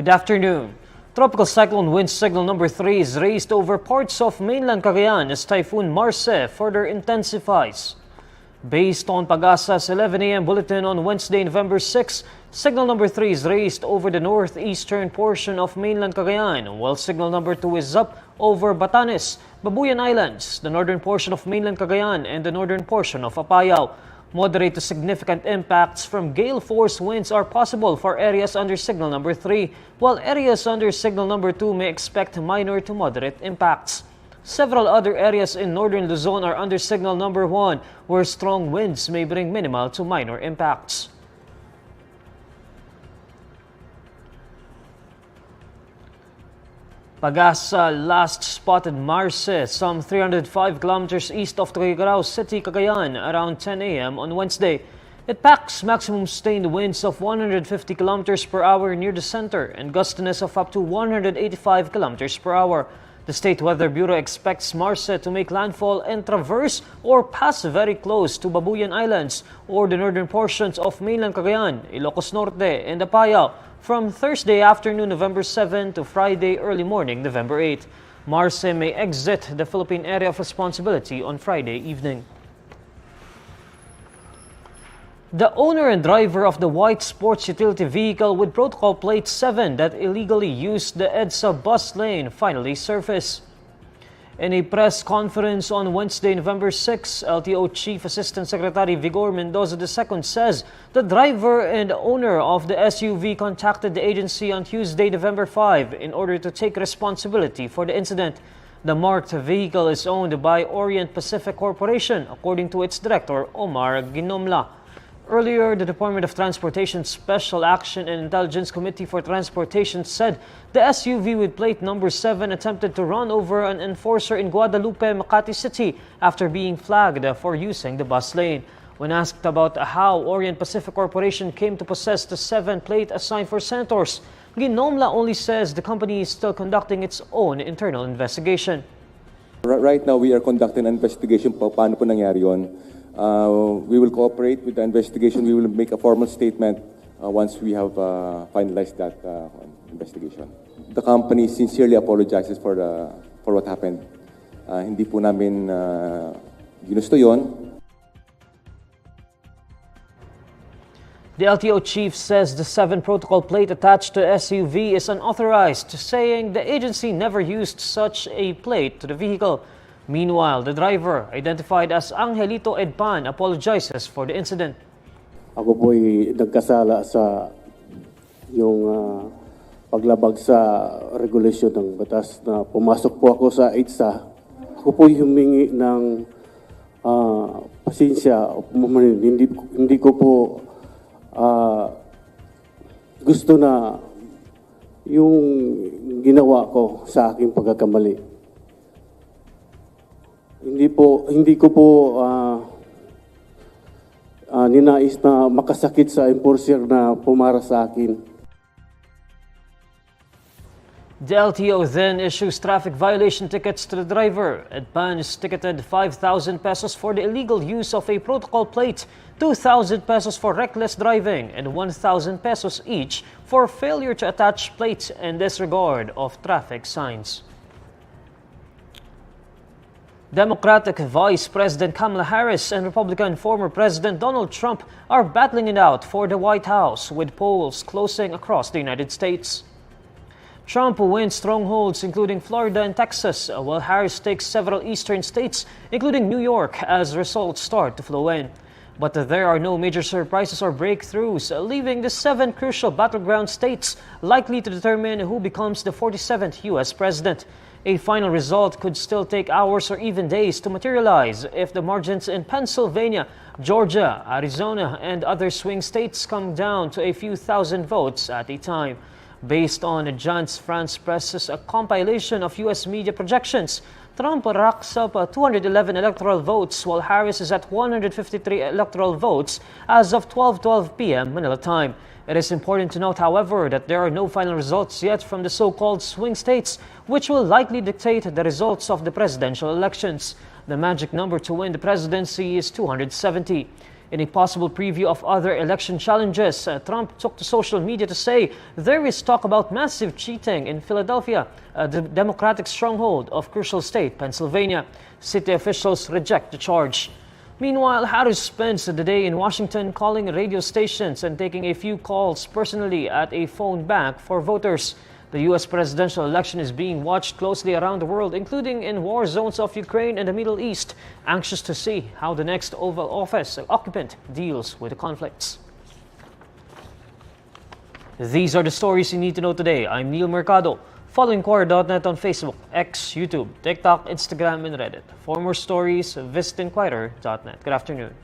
Good afternoon. Tropical cyclone wind signal number 3 is raised over parts of mainland Cagayan as Typhoon Marce further intensifies. Based on Pag-asa's 11 a.m. bulletin on Wednesday, November 6, signal number 3 is raised over the northeastern portion of mainland Cagayan, while signal number 2 is up over Batanes, Babuyan Islands, the northern portion of mainland Cagayan, and the northern portion of Apayao. Moderate to significant impacts from gale force winds are possible for areas under signal number 3, while areas under signal number 2 may expect minor to moderate impacts. Several other areas in northern Luzon are under signal number 1, where strong winds may bring minimal to minor impacts. Pag-asa last spotted Marce some 305 kilometers east of Tuguegarao City, Cagayan around 10 a.m. on Wednesday. It packs maximum sustained winds of 150 kilometers per hour near the center and gustiness of up to 185 kilometers per hour. The State Weather Bureau expects Marce to make landfall and traverse or pass very close to Babuyan Islands or the northern portions of mainland Cagayan, Ilocos Norte, and Apayao from Thursday afternoon, November 7 to Friday early morning, November 8. Marce may exit the Philippine area of responsibility on Friday evening. The owner and driver of the white sports utility vehicle with protocol plate 7 that illegally used the EDSA bus lane finally surfaced. In a press conference on Wednesday, November 6, LTO Chief Assistant Secretary Vigor Mendoza II says the driver and owner of the SUV contacted the agency on Tuesday, November 5 in order to take responsibility for the incident. The marked vehicle is owned by Orient Pacific Corporation, according to its director, Omar Ginomla. Earlier, the Department of Transportation Special Action and Intelligence Committee for Transportation said the SUV with plate number 7 attempted to run over an enforcer in Guadalupe, Makati City after being flagged for using the bus lane. When asked about how Orient Pacific Corporation came to possess the 7 plate assigned for senators, Ginomla only says the company is still conducting its own internal investigation. Right now, we are conducting an investigation paano po nangyari yun. We will cooperate with the investigation. We will make a formal statement once we have finalized that investigation. The company sincerely apologizes for what happened. Hindi po namin ginusto yon. The LTO chief says the 7 protocol plate attached to SUV is unauthorized, saying the agency never used such a plate to the vehicle. Meanwhile, the driver, identified as Angelito Edpan, apologizes for the incident. Ako po'y nagkasala sa yung paglabag sa regulasyon ng batas na pumasok po ako sa EDSA. Ako po'y humingi ng pasensya. Hindi ko po gusto na yung ginawa ko sa aking pagkakamali. Hindi ko po ninais na makasakit sa enforcer na pumara sa akin. The LTO then issues traffic violation tickets to the driver. Edpan is ticketed 5,000 pesos for the illegal use of a protocol plate, 2,000 pesos for reckless driving, and 1,000 pesos each for failure to attach plates and disregard of traffic signs. Democratic Vice President Kamala Harris and Republican former President Donald Trump are battling it out for the White House, with polls closing across the United States. Trump wins strongholds including Florida and Texas, while Harris takes several eastern states, including New York, as results start to flow in. But there are no major surprises or breakthroughs, leaving the 7 crucial battleground states likely to determine who becomes the 47th U.S. president. A final result could still take hours or even days to materialize if the margins in Pennsylvania, Georgia, Arizona, and other swing states come down to a few thousand votes at a time. Based on Agence France Presse's compilation of U.S. media projections, Trump racks up 211 electoral votes while Harris is at 153 electoral votes as of 12:12 p.m. Manila time. It is important to note, however, that there are no final results yet from the so-called swing states, which will likely dictate the results of the presidential elections. The magic number to win the presidency is 270. In a possible preview of other election challenges, Trump took to social media to say there is talk about massive cheating in Philadelphia, the Democratic stronghold of crucial state Pennsylvania. City officials reject the charge. Meanwhile, Harris spends the day in Washington calling radio stations and taking a few calls personally at a phone bank for voters. The U.S. presidential election is being watched closely around the world, including in war zones of Ukraine and the Middle East, anxious to see how the next Oval Office occupant deals with the conflicts. These are the stories you need to know today. I'm Neil Mercado. Follow INQUIRER.net on Facebook, X, YouTube, TikTok, Instagram, and Reddit. For more stories, visit INQUIRER.net. Good afternoon.